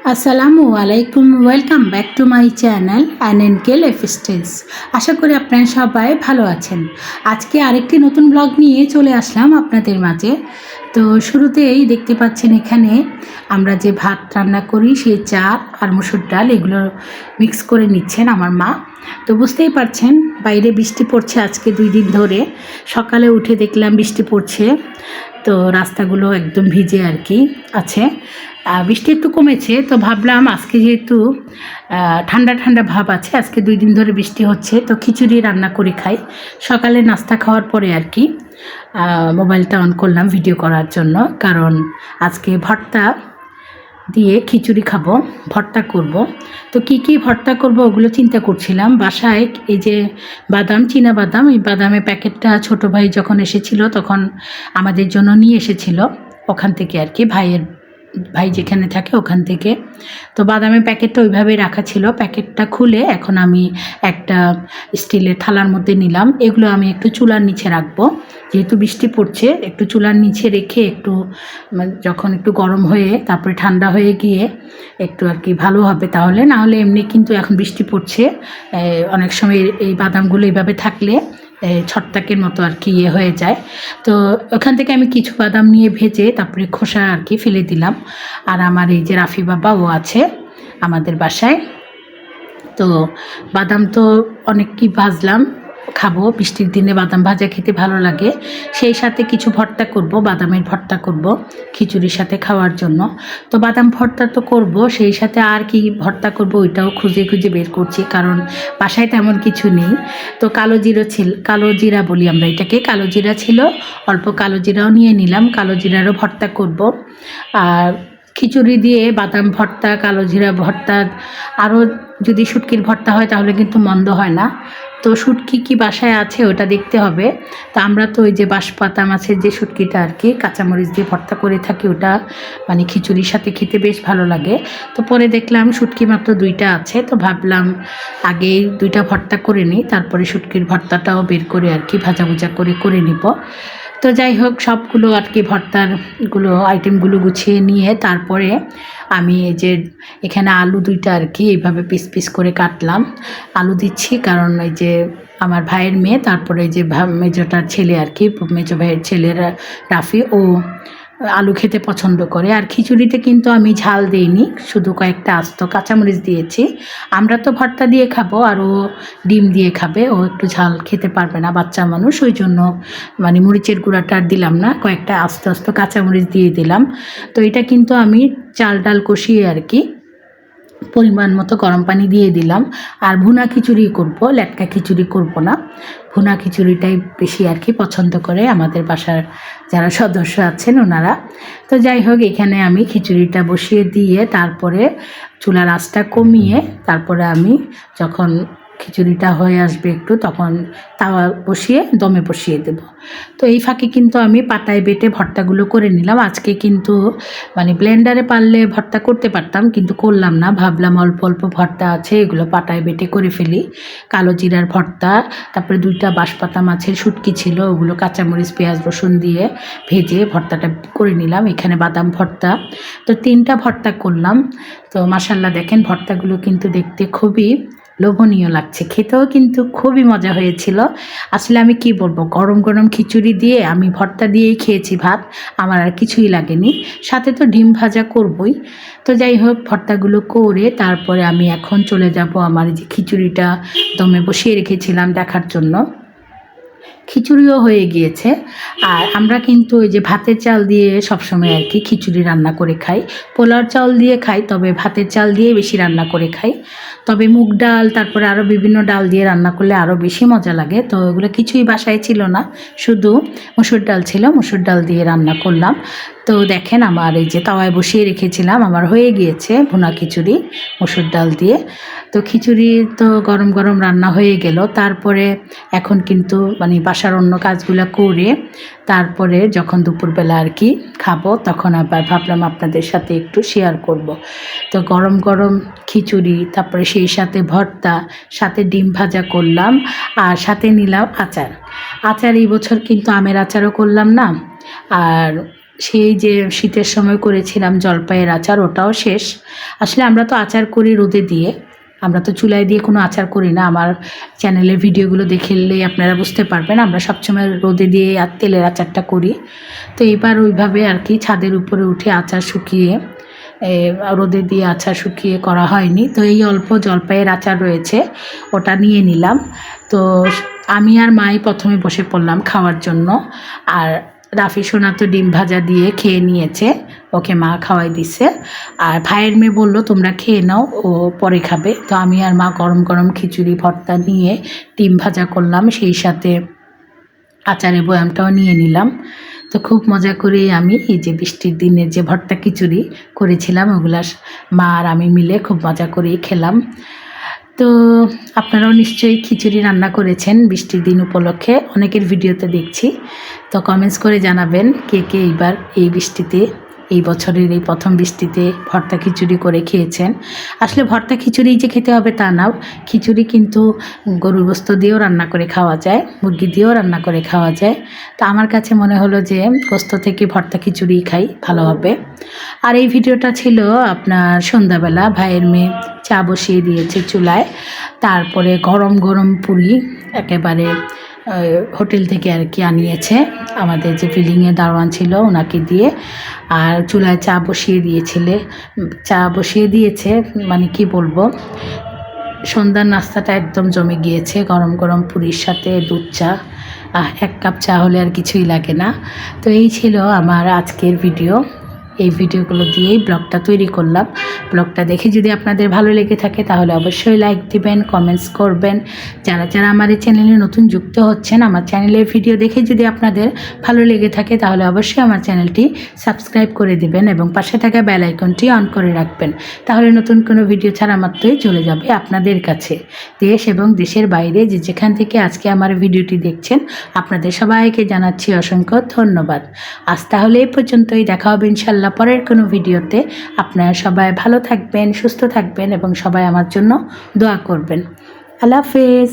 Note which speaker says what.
Speaker 1: আসসালামু আলাইকুম, welcome back to my channel ANNK lifestyles. আশা করি আপনারা সবাই ভালো আছেন। আজকে আরেকটি নতুন ব্লগ নিয়ে চলে আসলাম আপনাদের মাঝে। তো শুরুতেই দেখতে পাচ্ছেন এখানে আমরা যে ভাত রান্না করি সেই চাল আর মসুর ডাল এগুলো মিক্স করে নিচ্ছেন আমার মা। তো বুঝতেই পারছেন বাইরে বৃষ্টি পড়ছে আজকে 2 দিন ধরে। সকালে উঠে দেখলাম বৃষ্টি পড়ছে, তো রাস্তাগুলো একদম ভিজে আর কি আছে। বৃষ্টি একটু কমেছে, তো ভাবলাম আজকে যেহেতু ঠান্ডা ঠান্ডা ভাব আছে, আজকে 2 দিন ধরে বৃষ্টি হচ্ছে, তো খিচুড়ি রান্না করে খাই। সকালে নাস্তা খাওয়ার পরে আর কি মোবাইলটা অন করলাম ভিডিও করার জন্য, কারণ আজকে ভর্তা দিয়ে খিচুড়ি খাবো, ভর্তা করব। তো কি কি ভর্তা করব ওগুলো চিন্তা করছিলাম। বাসায় এই যে বাদাম, চীনা বাদাম, এই বাদামের প্যাকেটটা ছোটো ভাই যখন এসেছিল তখন আমাদের জন্য নিয়ে এসেছিল ওখান থেকে আর কি, ভাই যেখানে থাকে ওখান থেকে। তো বাদামের প্যাকেটটা ওইভাবেই রাখা ছিল। প্যাকেটটা খুলে এখন আমি একটা স্টিলের থালার মধ্যে নিলাম। এগুলো আমি একটু চুলার নিচে রাখবো, যেহেতু বৃষ্টি পড়ছে একটু চুলার নিচে রেখে একটু যখন একটু গরম হয়ে তারপরে ঠান্ডা হয়ে গিয়ে একটু আর কি ভালো হবে। তাহলে না হলে এমনি কিন্তু এখন বৃষ্টি পড়ছে, অনেক সময় এই বাদামগুলো এইভাবে থাকলে ছত্রাকের মতো আর কি হয়ে যায়। তো ওখান থেকে আমি কিছু বাদাম নিয়ে ভেজে তারপরে খোসা আর কি ফেলে দিলাম। আর আমার এই যে রাফি বাবা ও আছে আমাদের বাসায়, তো বাদাম তো অনেক কি ভাজলাম, খাবো, বৃষ্টির দিনে বাদাম ভাজা খেতে ভালো লাগে। সেই সাথে কিছু ভর্তা করব, বাদামের ভর্তা করব খিচুড়ির সাথে খাওয়ার জন্য। তো বাদাম ভর্তা তো করব, সেই সাথে আর কি ভর্তা করব ওইটাও খুঁজে খুঁজে বের করছি, কারণ বাসায় তেমন কিছু নেই। তো কালো জিরা বলি আমরা এটাকে, কালো জিরা ছিল, অল্প কালো জিরাও নিয়ে নিলাম, কালো জিরারও ভর্তা করব। আর খিচুড়ি দিয়ে বাদাম ভর্তা, কালো জিরা ভর্তা, আরও যদি শুটকির ভর্তা হয় তাহলে কিন্তু মন্দ হয় না। তো শুটকি কি বাসায় আছে ওটা দেখতে হবে। তো আমরা তো ওই যে বাঁশপাতা মাছের যে শুটকিটা আর কি কাঁচামরিচ দিয়ে ভর্তা করে থাকি, ওটা মানে খিচুড়ির সাথে খেতে বেশ ভালো লাগে। তো পরে দেখলাম শুটকি মাত্র 2টা আছে, তো ভাবলাম আগে 2টা ভর্তা করে নিই, তারপরে শুটকির ভর্তাটাও বের করে আর কি ভাজা করে নিব। তো যাই হোক, সবগুলো আর কি ভর্তারগুলো আইটেমগুলো গুছিয়ে নিয়ে তারপরে আমি এই যে এখানে আলু 2টা আর কি এইভাবে পিস পিস করে কাটলাম। আলু দিচ্ছি কারণ এই যে আমার ভাইয়ের মেয়ে, তারপরে এই যে মেজোটার ছেলে আর কি, মেজো ভাইয়ের ছেলেরা রাফি, ও আলু খেতে পছন্দ করে। আর খিচুড়িতে কিন্তু আমি ঝাল দিইনি, শুধু কয়েকটা আস্ত কাঁচামরিচ দিয়েছি। আমরা তো ভর্তা দিয়ে খাবো আর ও ডিম দিয়ে খাবে, ও একটু ঝাল খেতে পারবে না, বাচ্চা মানুষ, ওই জন্য মানে মরিচের গুঁড়াটা আর দিলাম না, কয়েকটা আস্ত আস্ত কাঁচামরিচ দিয়ে দিলাম। তো এটা কিন্তু আমি চাল ডাল কষিয়ে আর কি পরিমাণ মতো গরম পানি দিয়ে দিলাম। আর ভুনা খিচুড়ি করব, লেটকা খিচুড়ি করব না, ভুনা খিচুড়িটাই বেশি আর কি পছন্দ করে আমাদের বাসার যারা সদস্য আছেন ওনারা। তো যাই হোক, এখানে আমি খিচুড়িটা বসিয়ে দিয়ে তারপরে চুলার আঁচটা কমিয়ে তারপরে আমি যখন খিচুড়িটা হয়ে আসবে একটু, তখন তাওয়া বসিয়ে দমে বসিয়ে দেব। তো এই ফাঁকে কিন্তু আমি পাটায় বেটে ভর্তাগুলো করে নিলাম। আজকে কিন্তু মানে ব্লেন্ডারে পারলে ভর্তা করতে পারতাম, কিন্তু করলাম না, ভাবলাম অল্প অল্প ভর্তা আছে এগুলো পাটায় বেটে করে ফেলি। কালো জিরার ভর্তা, তারপরে 2টা বাঁশপাতা মাছের শুটকি ছিল, ওগুলো কাঁচামরিচ পেঁয়াজ রসুন দিয়ে ভেজে ভর্তাটা করে নিলাম। এখানে বাদাম ভর্তা, তো 3টা ভর্তা করলাম। তো মাশাল্লাহ দেখেন ভর্তাগুলো কিন্তু দেখতে খুবই লোভনীয় লাগছে, খেতেও কিন্তু খুবই মজা হয়েছিল। আসলে আমি কি বলবো, গরম গরম খিচুড়ি দিয়ে আমি ভর্তা দিয়েই খেয়েছি ভাত, আমার আর কিছুই লাগেনি, সাথে তো ডিম ভাজা করবই। তো যাই হোক, ভর্তাগুলো করে তারপরে আমি এখন চলে যাব আমার যে খিচুড়িটা দমে বসিয়ে রেখেছিলাম দেখার জন্য। খিচুড়িও হয়ে গিয়েছে। আর আমরা কিন্তু ওই যে ভাতের চাল দিয়ে সবসময় আর কি খিচুড়ি রান্না করে খাই, পোলাওর চাল দিয়ে খাই, তবে ভাতের চাল দিয়ে বেশি রান্না করে খাই। তবে মুগ ডাল, তারপরে আরও বিভিন্ন ডাল দিয়ে রান্না করলে আরও বেশি মজা লাগে। তো ওগুলো কিছুই বাসায় ছিল না, শুধু মসুর ডাল ছিল, মসুর ডাল দিয়ে রান্না করলাম। তো দেখেন আমার এই যে তাওয়ায় বসিয়ে রেখেছিলাম, আমার হয়ে গিয়েছে ভুনা খিচুড়ি মসুর ডাল দিয়ে। তো খিচুড়ি তো গরম গরম রান্না হয়ে গেল। তারপরে এখন কিন্তু মানে বাসার অন্য কাজগুলো করে তারপরে যখন দুপুরবেলা আর কি খাবো, তখন আবার ভাবলাম আপনাদের সাথে একটু শেয়ার করব। তো গরম গরম খিচুড়ি, তারপরে সেই সাথে ভর্তা, সাথে ডিম ভাজা করলাম, আর সাথে নিলাম আচার। এই বছর কিন্তু আমের আচারও করলাম না, আর সেই যে শীতের সময় করেছিলাম জলপাইয়ের আচার, ওটাও শেষ। আসলে আমরা তো আচার করি রোদে দিয়ে, আমরা তো চুলায় দিয়ে কোনো আচার করি না। আমার চ্যানেলের ভিডিওগুলো দেখলে আপনারা বুঝতে পারবেন, আমরা সবসময় রোদে দিয়ে আর তেলের আচারটা করি। তো এবার ওইভাবে আর কি ছাদের উপরে উঠে আচার শুকিয়ে রোদে দিয়ে আচার শুকিয়ে করা হয়নি। তো এই অল্প জলপাইয়ের আচার রয়েছে, ওটা নিয়ে নিলাম। তো আমি আর মাই প্রথমে বসে পড়লাম খাওয়ার জন্য, আর রাফি সোনা তো ডিম ভাজা দিয়ে খেয়ে নিয়েছে, ওকে মা খাওয়াই দিছে। আর ভাইয়ের মেয়ে বললো তোমরা খেয়ে নাও, ও পরে খাবে। তো আমি আর মা গরম গরম খিচুড়ি ভর্তা নিয়ে ডিম ভাজা করলাম, সেই সাথে আচারের বয়ামটাও নিয়ে নিলাম। তো খুব মজা করে আমি এই যে বৃষ্টির দিনের যে ভর্তা খিচুড়ি করেছিলাম, ওগুলা মা আর আমি মিলে খুব মজা করেই খেলাম। তো আপনারাও নিশ্চয়ই খিচুড়ি রান্না করেছেন বৃষ্টির দিন উপলক্ষে, অনেকের ভিডিওতে দেখছি। তো কমেন্টস করে জানাবেন কে কে এইবার এই বৃষ্টিতে, এই বছরের এই প্রথম বৃষ্টিতে ভর্তা খিচুড়ি করে খেয়েছেন। আসলে ভর্তা খিচুড়ি যে খেতে হবে তা না, খিচুড়ি কিন্তু গরুর গোস্ত দিয়েও রান্না করে খাওয়া যায়, মুরগি দিয়েও রান্না করে খাওয়া যায়। তো আমার কাছে মনে হলো যে গোস্ত থেকে ভর্তা খিচুড়ি খাই, ভালো হবে। আর এই ভিডিওটা ছিল আপনার সন্ধ্যাবেলা, ভাইয়ের মেয়ে চা বসিয়ে দিয়েছে চুলায়, তারপরে গরম গরম পুরি একেবারে হোটেল থেকে আর কি আনিয়েছে, আমাদের যে বিল্ডিংয়ে দারোয়ান ছিল ওনাকে দিয়ে। আর চুলায় চা বসিয়ে দিয়েছে, মানে কি বলবো, সন্ধ্যার নাস্তাটা একদম জমে গিয়েছে, গরম গরম পুরীর সাথে দুধ চা। এক কাপ চা হলে আর কিছুই লাগে না। তো এই ছিল আমার আজকের ভিডিও, এই ভিডিওগুলো দিয়েই ব্লগটা তৈরি করলাম। ব্লগটা দেখে যদি আপনাদের ভালো লেগে থাকে তাহলে অবশ্যই লাইক দিবেন, কমেন্টস করবেন। যারা যারা আমার এই চ্যানেলে নতুন যুক্ত হচ্ছেন, আমার চ্যানেলের ভিডিও দেখে যদি আপনাদের ভালো লেগে থাকে তাহলে অবশ্যই আমার চ্যানেলটি সাবস্ক্রাইব করে দিবেন এবং পাশে থাকা বেল আইকনটি অন করে রাখবেন। তাহলে নতুন কোনো ভিডিও ছাড়া মাত্রই চলে যাবে আপনাদের কাছে। দেশ এবং দেশের বাইরে যে যেখান থেকে আজকে আমার ভিডিওটি দেখছেন, আপনাদের সবাইকে জানাচ্ছি অসংখ্য ধন্যবাদ। আজ তাহলে এই পর্যন্তই, দেখা হবে ইনশাল্লাহ পরের কোনো ভিডিওতে। আপনারা সবাই ভালো থাকবেন, সুস্থ থাকবেন এবং সবাই আমার জন্য দোয়া করবেন। আল্লাহ হাফেজ।